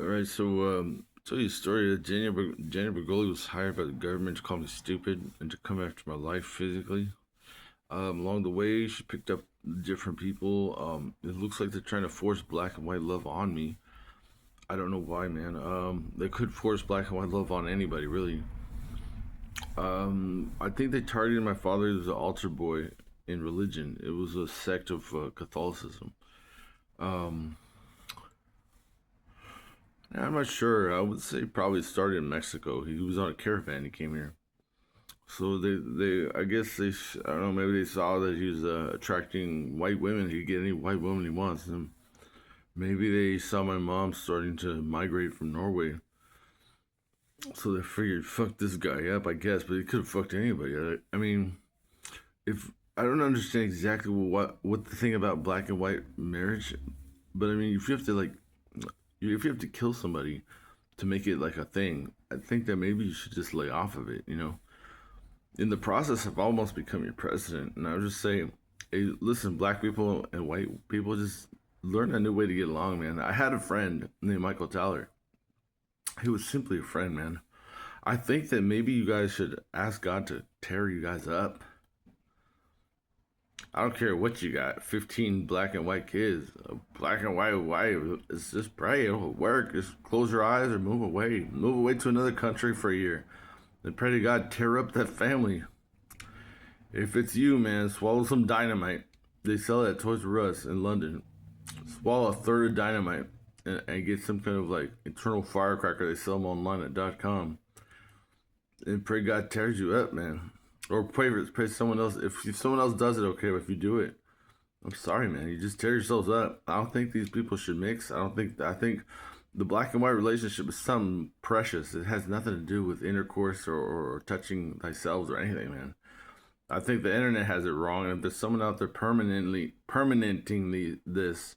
All right, tell you a story. Janet Bergoli was hired by the government to call me stupid and to come after my life physically. Along the way, she picked up different people. It looks like they're trying to force black and white love on me. I don't know why, man. They could force black and white love on anybody, really. I think they targeted my father as an altar boy in religion. It was a sect of Catholicism. Um, I'm not sure. I would say probably started in Mexico. He was on a caravan. He came here. So I guess I don't know, maybe they saw that he was attracting white women. He could get any white woman he wants. And maybe they saw my mom starting to migrate from Norway. So they figured, fuck this guy up, I guess. But he could have fucked anybody. I mean, if I don't understand exactly what the thing about black and white marriage, but I mean, if you have to if you have to kill somebody to make it like a thing, I think that maybe you should just lay off of it. In the process of almost becoming your president. And I would just say, hey, listen, black people and white people just learn a new way to get along, man. I had a friend named Michael Tyler. He was simply a friend, man. I think that maybe you guys should ask God to tear you guys up. I don't care what you got. 15 black and white kids. A black and white wife. It's just pray. It'll work. Just close your eyes or move away. Move away to another country for a year. And pray to God tear up that family. If it's you, man, swallow some dynamite. They sell it at Toys R Us in London. Swallow a third of dynamite and get some kind of like internal firecracker. They sell them online at .com. And pray God tears you up, man. Or pray someone else. If someone else does it, okay. But if you do it, I'm sorry, man. You just tear yourselves up. I don't think these people should mix. I think the black and white relationship is something precious. It has nothing to do with intercourse or touching thyself or anything, man. I think the internet has it wrong, and if there's someone out there permanenting this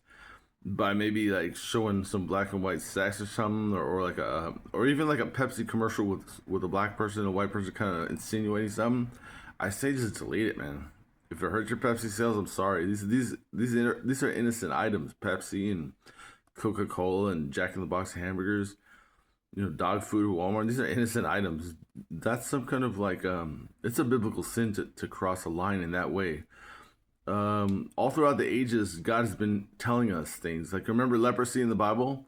by maybe like showing some black and white sex or something, or like or even like a Pepsi commercial with a black person and a white person kind of insinuating something, I say just delete it, man. If it hurts your Pepsi sales, I'm sorry. These are innocent items. Pepsi and Coca Cola and Jack in the Box hamburgers, dog food at Walmart. These are innocent items. That's some kind of like it's a biblical sin to cross a line in that way. All throughout the ages, God has been telling us things. Like remember leprosy in the Bible?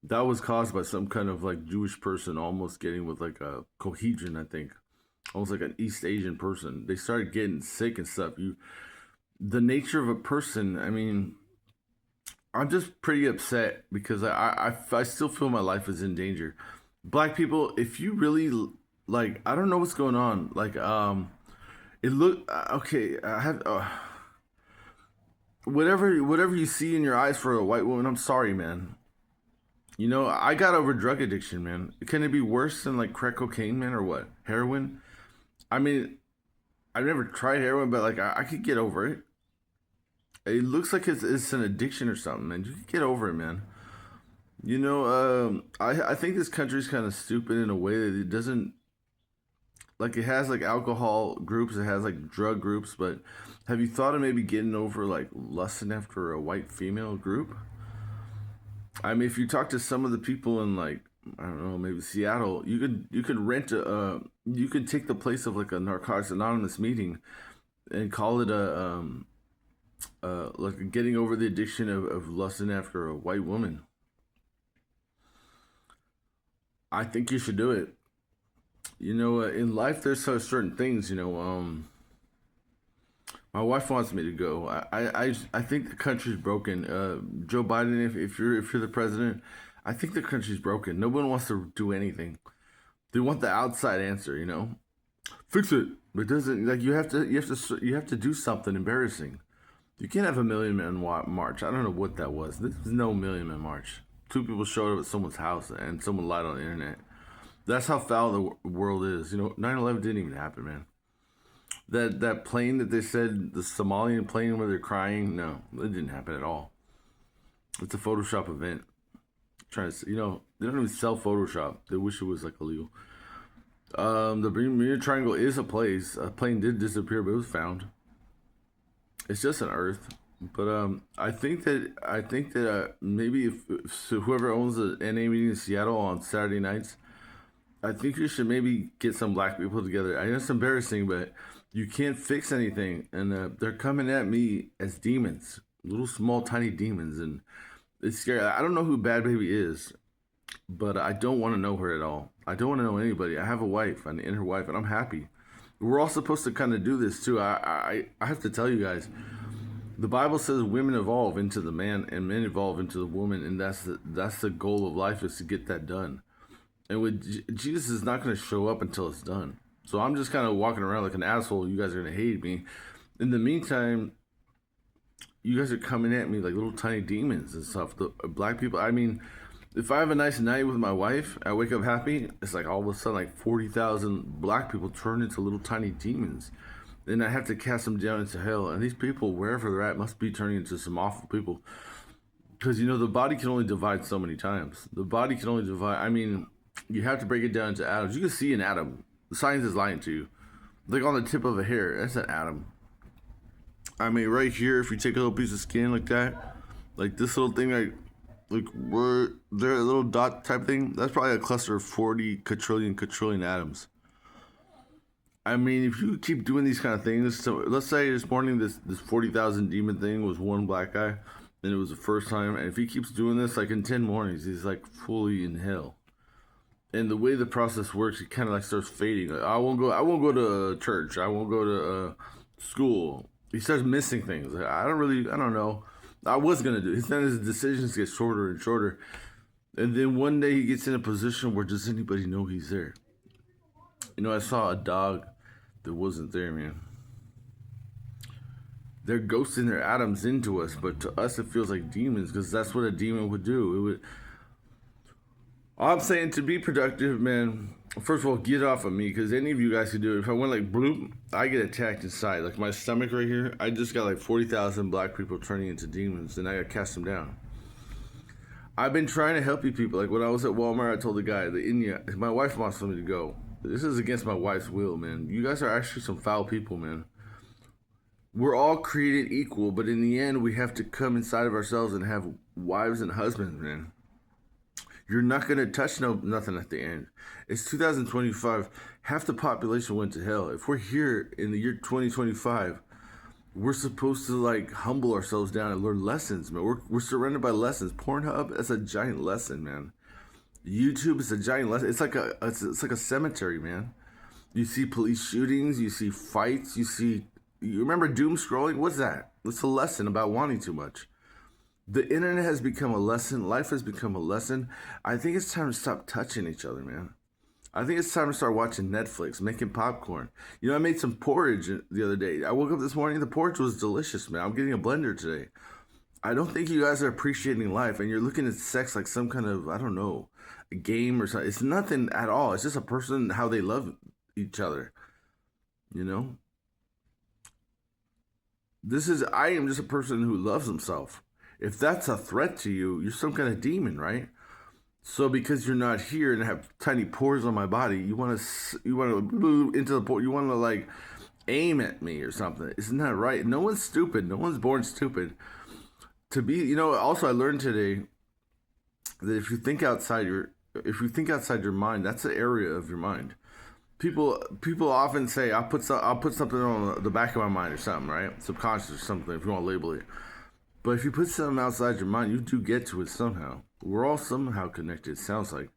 That was caused by some kind of like Jewish person almost getting with like a cohesion, I think. Almost like an East Asian person. They started getting sick and stuff. The nature of a person, I mean, I'm just pretty upset because I still feel my life is in danger. Black people, if you really like, I don't know what's going on. Like, it look okay. I have whatever you see in your eyes for a white woman. I'm sorry, man. I got over drug addiction, man. Can it be worse than like crack cocaine, man, or what? Heroin? I mean, I've never tried heroin, but like I could get over it. It looks like it's an addiction or something, man. You can get over it, man. I think this country's kind of stupid in a way that it doesn't like it has like alcohol groups, it has like drug groups, but have you thought of maybe getting over like lusting after a white female group? I mean, if you talk to some of the people in like I don't know, maybe Seattle, you could rent you could take the place of like a Narcotics Anonymous meeting and call it a like getting over the addiction of lusting after a white woman. I think you should do it. In life, there's certain things. My wife wants me to go. I think the country's broken. Joe Biden, if you're the president, I think the country's broken. No one wants to do anything. They want the outside answer. Fix it. But it doesn't like you have to do something embarrassing. You can't have a million man march. I don't know what that was. This is no million man march. Two people showed up at someone's house and someone lied on the internet. That's how foul the world is. 9/11 didn't even happen, man. That plane that they said, the Somalian plane where they're crying, no, it didn't happen at all. It's a Photoshop event. Trying to, they don't even sell Photoshop. They wish it was like illegal. The Bermuda Triangle is a place. A plane did disappear, but it was found. It's just an Earth. But I think that maybe if so whoever owns the NA meeting in Seattle on Saturday nights, I think you should maybe get some black people together. I know it's embarrassing, but you can't fix anything, and they're coming at me as demons, little small tiny demons, and it's scary. I don't know who Bad Baby is, but I don't want to know her at all. I don't want to know anybody. I have a wife and her wife, and I'm happy. We're all supposed to kind of do this too. I have to tell you guys, the Bible says women evolve into the man and men evolve into the woman, and that's the goal of life, is to get that done. And with Jesus is not going to show up until it's done. So I'm just kind of walking around like an asshole. You guys are going to hate me. In the meantime, you guys are coming at me like little tiny demons and stuff. The black people. I mean, if I have a nice night with my wife, I wake up happy. It's like all of a sudden, like 40,000 black people turn into little tiny demons. Then I have to cast them down into hell. And these people, wherever they're at, must be turning into some awful people. Because the body can only divide so many times. The body can only divide. I mean, you have to break it down into atoms. You can see an atom. The science is lying to you. Like on the tip of a hair, that's an atom. I mean, right here, if you take a little piece of skin like that, like this little thing, like where there, a little dot type thing, that's probably a cluster of 40 quadrillion atoms. I mean, if you keep doing these kind of things, so let's say this morning this 40,000 demon thing was one black guy, and it was the first time, and if he keeps doing this, like in 10 mornings, he's like fully in hell. And the way the process works, it kind of like starts fading. Like, I won't go to church. I won't go to school. He starts missing things. Like, I don't know. I was gonna do. Then his decisions get shorter and shorter, and then one day he gets in a position where does anybody know he's there? I saw a dog that wasn't there, man. They're ghosting their atoms into us, but to us it feels like demons because that's what a demon would do. It would. I'm saying to be productive, man. First of all, get off of me because any of you guys could do it. If I went like bloop, I get attacked inside. Like my stomach right here, I just got like 40,000 black people turning into demons, and I got cast them down. I've been trying to help you people. Like when I was at Walmart, I told the guy, the India, my wife wants me to go. This is against my wife's will, man. You guys are actually some foul people, man. We're all created equal, but in the end, we have to come inside of ourselves and have wives and husbands, man. You're not gonna touch nothing at the end. It's 2025. Half the population went to hell. If we're here in the year 2025, we're supposed to like humble ourselves down and learn lessons, man. We're surrounded by lessons. Pornhub, that's a giant lesson, man. YouTube is a giant lesson. It's like a cemetery, man. You see police shootings, you see fights, you remember doom scrolling? What's that? It's a lesson about wanting too much. The internet has become a lesson. Life has become a lesson. I think it's time to stop touching each other, man. I think it's time to start watching Netflix, making popcorn. I made some porridge the other day. I woke up this morning, the porridge was delicious, man. I'm getting a blender today. I don't think you guys are appreciating life, and you're looking at sex like some kind of, I don't know, a game or something. It's nothing at all. It's just a person, how they love each other. You know? I am just a person who loves himself. If that's a threat to you, you're some kind of demon, right? So because you're not here and have tiny pores on my body, you want to into the pore, you want to like aim at me or something. Isn't that right? No one's stupid. No one's born stupid. To be, also I learned today that if you think outside your mind, that's an area of your mind. People often say I'll put something on the back of my mind or something, right? Subconscious or something if you want to label it. But if you put something outside your mind, you do get to it somehow. We're all somehow connected, it sounds like.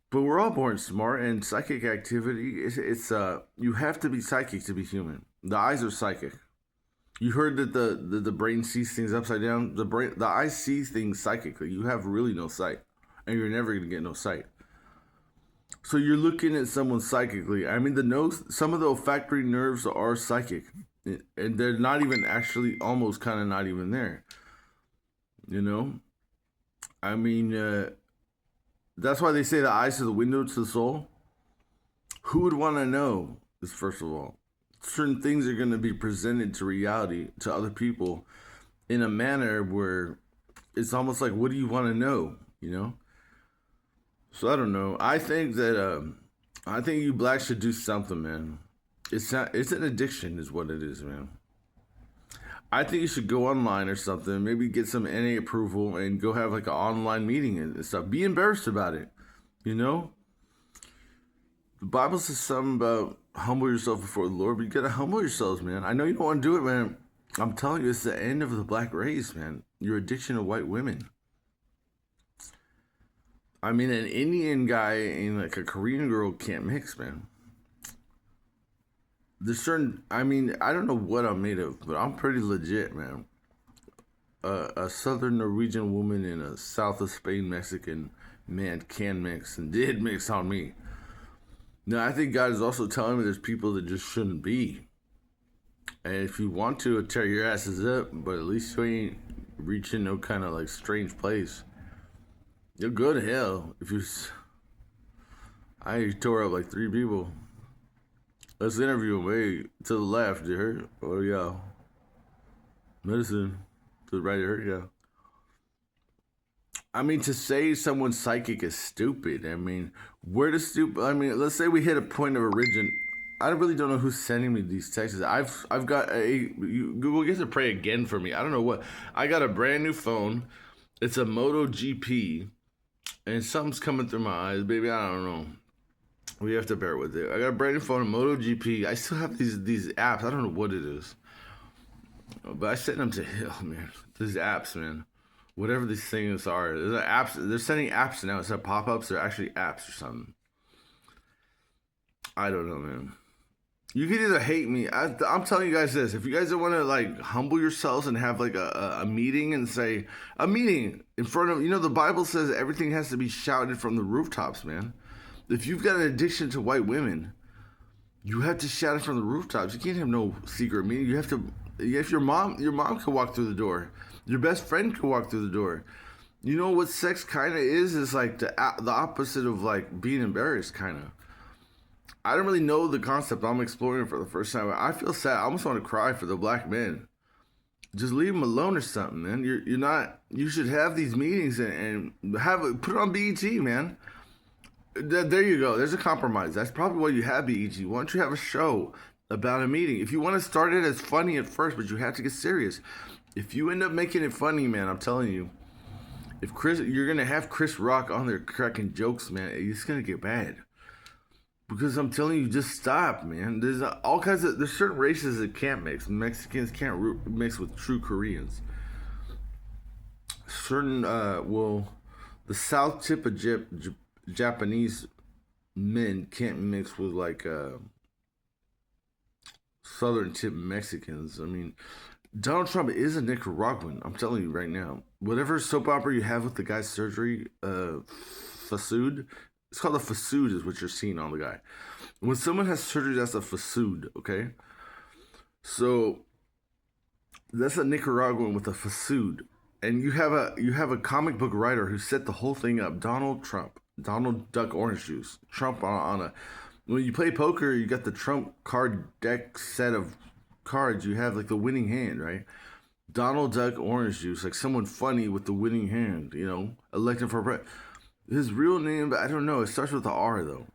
But we're all born smart, and psychic activity, it's you have to be psychic to be human. The eyes are psychic. You heard that the brain sees things upside down? The eye sees things psychically. You have really no sight, and you're never going to get no sight. So you're looking at someone psychically. I mean, some of the olfactory nerves are psychic, and they're not even actually, almost kind of not even there. You know, I mean, that's why they say the eyes are the window to the soul. Who would want to know this? First of all, certain things are going to be presented to reality to other people in a manner where it's almost like, what do you want to know? So I don't know. I think you blacks should do something, man. It's not. It's an addiction, is what it is, man. I think you should go online or something. Maybe get some NA approval and go have like an online meeting and stuff. Be embarrassed about it. You know, the Bible says something about humble yourself before the Lord, but you gotta humble yourselves, man. I know you don't want to do it, man. I'm telling you, it's the end of the black race, man. Your addiction to white women. I mean, an Indian guy and like a Korean girl can't mix, man. There's certain, I mean, I don't know what I'm made of, but I'm pretty legit, man. A southern Norwegian woman and a south of Spain Mexican man can mix and did mix on me. Now, I think God is also telling me there's people that just shouldn't be. And if you want to, tear your asses up, but at least you ain't reaching no kind of like strange place. You'll go to hell if you. I tore up like 3 people. Let's interview him. Hey, to the left, you heard? Oh, yeah. Medicine. To the right, you heard? Yeah. I mean, to say someone's psychic is stupid. I mean, where does stupid? I mean, let's say we hit a point of origin. I really don't know who's sending me these texts. I've got Google gets to pray again for me. I don't know what. I got a brand new phone. It's a Moto GP, and something's coming through my eyes, baby. I don't know. We have to bear with it. I got a brand new phone, a Moto GP. I still have these apps. I don't know what it is, but I sent them to hell, man. These apps, man. Whatever these things are, there's apps. They're sending apps now instead of pop-ups. They're actually apps or something. I don't know, man. You can either hate me. I'm telling you guys this. If you guys don't want to like humble yourselves and have like a meeting and say a meeting in front of, the Bible says everything has to be shouted from the rooftops, man. If you've got an addiction to white women, you have to shout it from the rooftops. You can't have no secret meeting. You have to. If your mom can walk through the door. Your best friend can walk through the door. You know what sex kind of is like the opposite of like being embarrassed, kind of. I don't really know the concept. I'm exploring it for the first time. I feel sad. I almost want to cry for the black men. Just leave them alone or something, man. You're not. You should have these meetings and put it on BET, man. There you go. There's a compromise. That's probably why you have BET. Why don't you have a show about a meeting? If you want to start it as funny at first, but you have to get serious. If you end up making it funny, man, I'm telling you, you're gonna have Chris Rock on there cracking jokes, man, it's gonna get bad. Because I'm telling you, just stop, man. There's there's certain races that can't mix. Mexicans can't mix with true Koreans. Certain, the south tip of Japanese men can't mix with like southern tip Mexicans. I mean, Donald Trump is a Nicaraguan. I'm telling you right now. Whatever soap opera you have with the guy's surgery, Fasood, it's called a Fasood is what you're seeing on the guy. When someone has surgery, that's a Fasood, okay? So that's a Nicaraguan with a Fasood. And you have a comic book writer who set the whole thing up. Donald Trump. Donald Duck Orange Juice. Trump on a... When you play poker, you got the Trump card deck set of cards. You have like the winning hand, right? Donald Duck Orange Juice. Like someone funny with the winning hand, elected for president. His real name, I don't know. It starts with the R, though.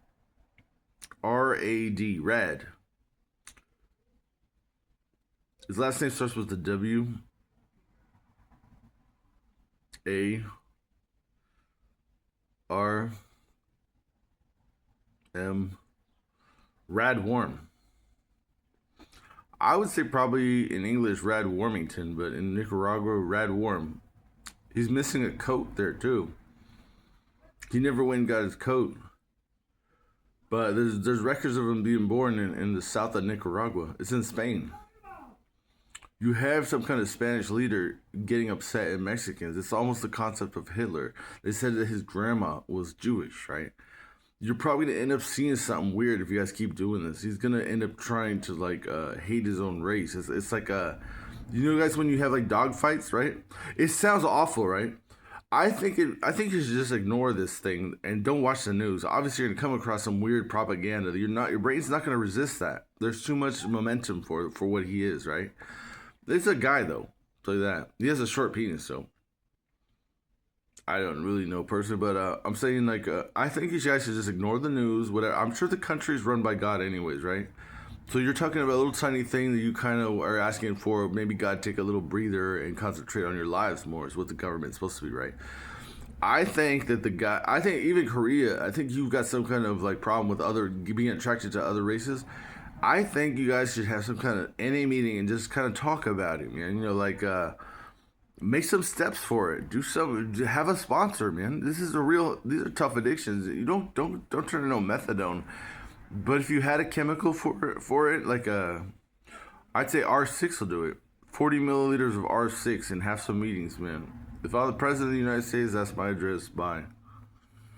R-A-D. Rad. His last name starts with the W. A. R. M. Rad Warm. I would say probably in English Rad Warmington, but in Nicaragua, Rad Warm. He's missing a coat there, too. He never went and got his coat. But there's records of him being born in the south of Nicaragua. It's in Spain. You have some kind of Spanish leader getting upset at Mexicans. It's almost the concept of Hitler. They said that his grandma was Jewish, right? You're probably going to end up seeing something weird if you guys keep doing this. He's going to end up trying to, like, hate his own race. It's like guys, when you have, like, dog fights, right? It sounds awful, right? I think you should just ignore this thing and don't watch the news. Obviously, you're gonna come across some weird propaganda. Your brain's not gonna resist that. There's too much momentum for what he is, right? It's a guy though. I'll tell you that. He has a short penis, so I don't really know personally, but I'm saying like I think you guys should just ignore the news. Whatever. I'm sure the country's run by God, anyways, right? So you're talking about a little tiny thing that you kind of are asking for. Maybe God take a little breather and concentrate on your lives more is what the government's supposed to be, right? I think that I think even Korea, I think you've got some kind of like problem with other being attracted to other races. I think you guys should have some kind of NA meeting and just kind of talk about it, man. You know, like make some steps for it. Do some. Have a sponsor, man. This is a real. These are tough addictions. You don't turn to no methadone. But if you had a chemical for it, like I'd say R6 will do it. 40 milliliters of R6 and have some meetings, man. If I was the president of the United States, that's my address. Bye.